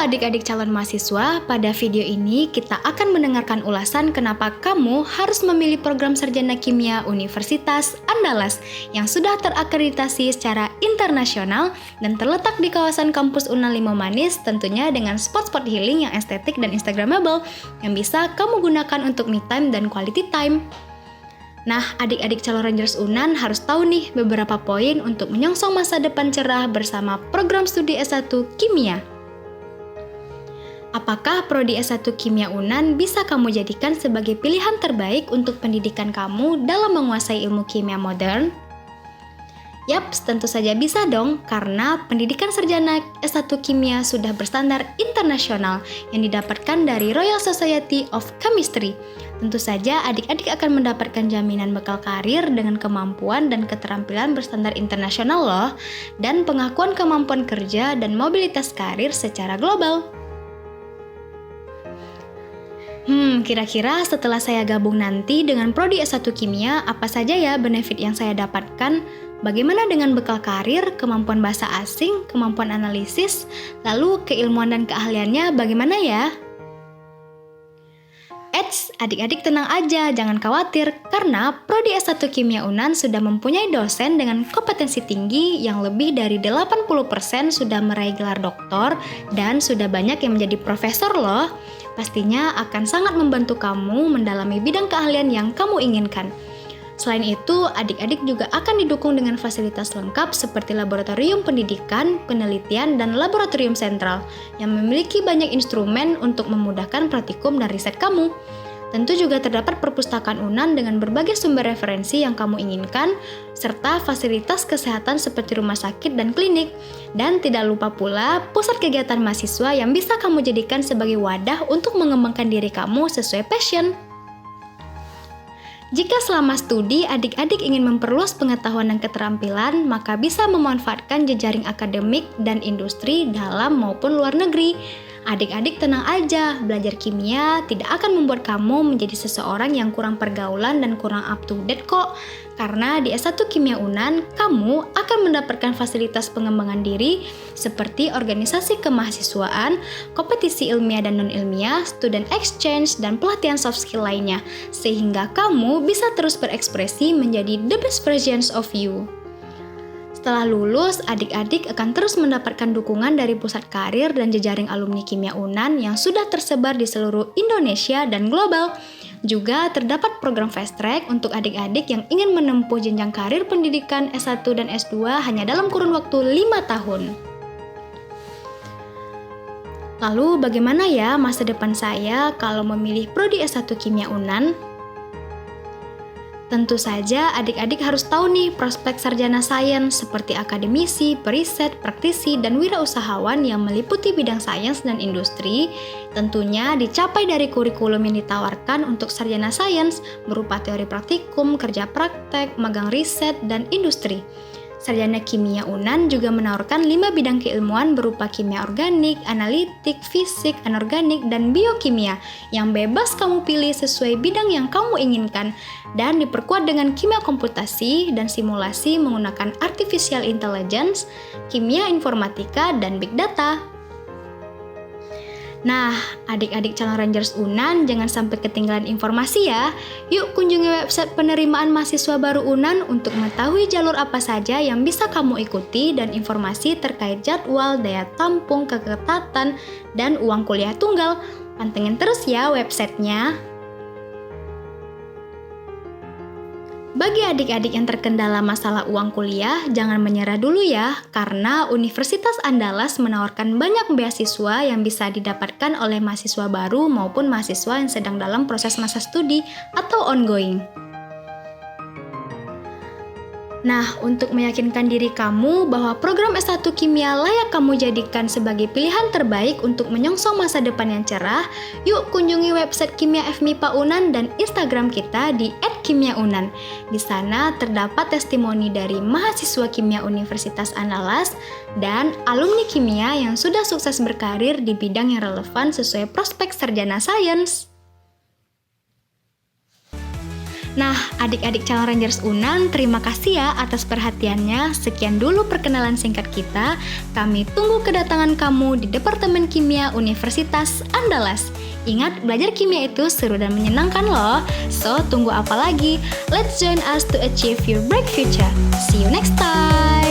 adik-adik calon mahasiswa, pada video ini kita akan mendengarkan ulasan kenapa kamu harus memilih program sarjana kimia Universitas Andalas yang sudah terakreditasi secara internasional dan terletak di kawasan kampus Unan Limau Manis, tentunya dengan spot-spot healing yang estetik dan instagramable yang bisa kamu gunakan untuk me time dan quality time. Nah, adik-adik calon Rangers Unan harus tahu nih beberapa poin untuk menyongsong masa depan cerah bersama program studi S1 Kimia. Apakah prodi S1 Kimia Unan bisa kamu jadikan sebagai pilihan terbaik untuk pendidikan kamu dalam menguasai ilmu kimia modern? Yaps, tentu saja bisa dong, karena pendidikan sarjana S1 Kimia sudah berstandar internasional yang didapatkan dari Royal Society of Chemistry. Tentu saja adik-adik akan mendapatkan jaminan bekal karir dengan kemampuan dan keterampilan berstandar internasional loh, dan pengakuan kemampuan kerja dan mobilitas karir secara global. Kira-kira setelah saya gabung nanti dengan prodi S1 Kimia, apa saja ya benefit yang saya dapatkan? Bagaimana dengan bekal karir, kemampuan bahasa asing, kemampuan analisis, lalu keilmuan dan keahliannya bagaimana ya? Adik-adik tenang aja, jangan khawatir, karena prodi S1 Kimia Unan sudah mempunyai dosen dengan kompetensi tinggi yang lebih dari 80% sudah meraih gelar doktor dan sudah banyak yang menjadi profesor loh. Pastinya akan sangat membantu kamu mendalami bidang keahlian yang kamu inginkan. Selain itu, adik-adik juga akan didukung dengan fasilitas lengkap seperti laboratorium pendidikan, penelitian, dan laboratorium sentral yang memiliki banyak instrumen untuk memudahkan praktikum dan riset kamu. Tentu juga terdapat perpustakaan Unan dengan berbagai sumber referensi yang kamu inginkan, serta fasilitas kesehatan seperti rumah sakit dan klinik. Dan tidak lupa pula pusat kegiatan mahasiswa yang bisa kamu jadikan sebagai wadah untuk mengembangkan diri kamu sesuai passion. Jika selama studi adik-adik ingin memperluas pengetahuan dan keterampilan, maka bisa memanfaatkan jejaring akademik dan industri dalam maupun luar negeri. Adik-adik tenang aja, belajar kimia tidak akan membuat kamu menjadi seseorang yang kurang pergaulan dan kurang up to date kok. Karena di S1 Kimia Unan, kamu akan mendapatkan fasilitas pengembangan diri seperti organisasi kemahasiswaan, kompetisi ilmiah dan non-ilmiah, student exchange, dan pelatihan soft skill lainnya. Sehingga kamu bisa terus berekspresi menjadi the best versions of you. Setelah lulus, adik-adik akan terus mendapatkan dukungan dari pusat karir dan jejaring alumni Kimia Unan yang sudah tersebar di seluruh Indonesia dan global. Juga terdapat program fast track untuk adik-adik yang ingin menempuh jenjang karir pendidikan S1 dan S2 hanya dalam kurun waktu 5 tahun. Lalu bagaimana ya masa depan saya kalau memilih prodi S1 Kimia Unan? Tentu saja adik-adik harus tahu nih prospek sarjana sains seperti akademisi, periset, praktisi, dan wirausahawan yang meliputi bidang sains dan industri. Tentunya dicapai dari kurikulum yang ditawarkan untuk sarjana sains berupa teori praktikum, kerja praktek, magang riset, dan industri. Sarjana Kimia Unan juga menawarkan 5 bidang keilmuan berupa kimia organik, analitik, fisik, anorganik, dan biokimia yang bebas kamu pilih sesuai bidang yang kamu inginkan dan diperkuat dengan kimia komputasi dan simulasi menggunakan artificial intelligence, kimia informatika, dan big data. Nah, adik-adik calon Rangers Unan jangan sampai ketinggalan informasi ya. Yuk kunjungi website penerimaan mahasiswa baru Unan untuk mengetahui jalur apa saja yang bisa kamu ikuti dan informasi terkait jadwal, daya tampung, keketatan, dan uang kuliah tunggal. Pantengin terus ya websitenya. Bagi adik-adik yang terkendala masalah uang kuliah, jangan menyerah dulu ya, karena Universitas Andalas menawarkan banyak beasiswa yang bisa didapatkan oleh mahasiswa baru maupun mahasiswa yang sedang dalam proses masa studi atau ongoing. Nah, untuk meyakinkan diri kamu bahwa program S1 Kimia layak kamu jadikan sebagai pilihan terbaik untuk menyongsong masa depan yang cerah, yuk kunjungi website Kimia FMIPA Unan dan Instagram kita di @kimiaunan. Di sana terdapat testimoni dari mahasiswa kimia Universitas Andalas dan alumni kimia yang sudah sukses berkarir di bidang yang relevan sesuai prospek sarjana sains. Nah, adik-adik calon Rangers Unan, terima kasih ya atas perhatiannya. Sekian dulu perkenalan singkat kita. Kami tunggu kedatangan kamu di Departemen Kimia Universitas Andalas. Ingat, belajar kimia itu seru dan menyenangkan loh. So, tunggu apa lagi? Let's join us to achieve your bright future. See you next time!